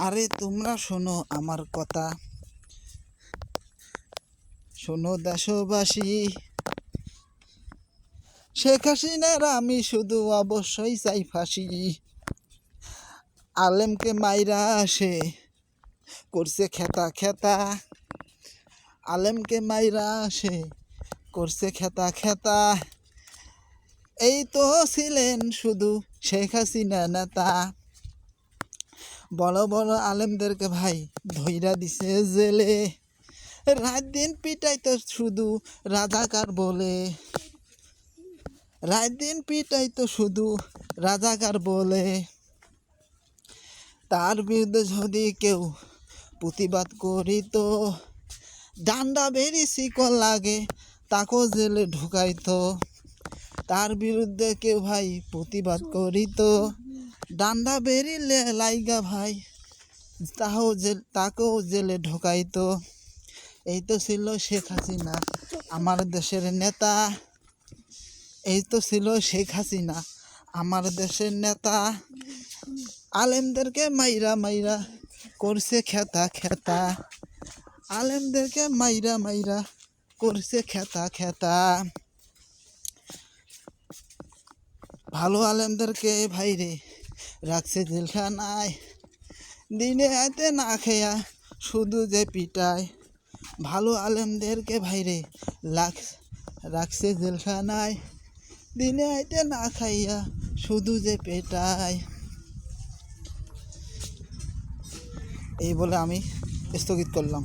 আরে তোমরা শোনো আমার কথা, শোনো দেশবাসী, শেখ হাসিনার আমি শুধু অবশ্যই চাই ফাঁসি। আলেমকে মাইরা আসে করছে খেতা খেতা, আলেমকে মাইরা আসে করছে খেতা খেতা। এই তো ছিলেন শুধু শেখ হাসিনা নেতা, বড় বড় আলেমদেরকে ভাই ধইরা দিছে জেলে, রাত দিন পিটাইতো শুধু রাজাকার বলে, রাত দিন পিটাইতো শুধু রাজাকার বলে। তার বিরুদ্ধে যদি কেউ প্রতিবাদ করিত, ডান্ডা বেরি শিকল লাগে তাকেও জেলে ঢুকাইতো। তার বিরুদ্ধে কেউ ভাই প্রতিবাদ করিত, ডান্ডা বেরি লাইগা ভাই তাকেও জেলে ঢুকাইতো। এই তো ছিল শেখ হাসিনা আমার দেশের নেতা, এই তো ছিল শেখ হাসিনা আমার দেশের নেতা। আলেমদেরকে মাইরা মাইরা করছে খেতা খেতা, আলেমদেরকে মাইরা মাইরা করছে খেতা খেতা। ভালো আলেমদেরকে ভাইরে রাখছে জেলখানায়, দিনে রাতে না খেয়া শুধু যে পিটায়। ভালো আলেমদেরকে ভাইরে রাখছে জেলখানায়, দিনে রাতে না খাইয়া শুধু যে পেটায়। এই বলে আমি স্থগিত করলাম।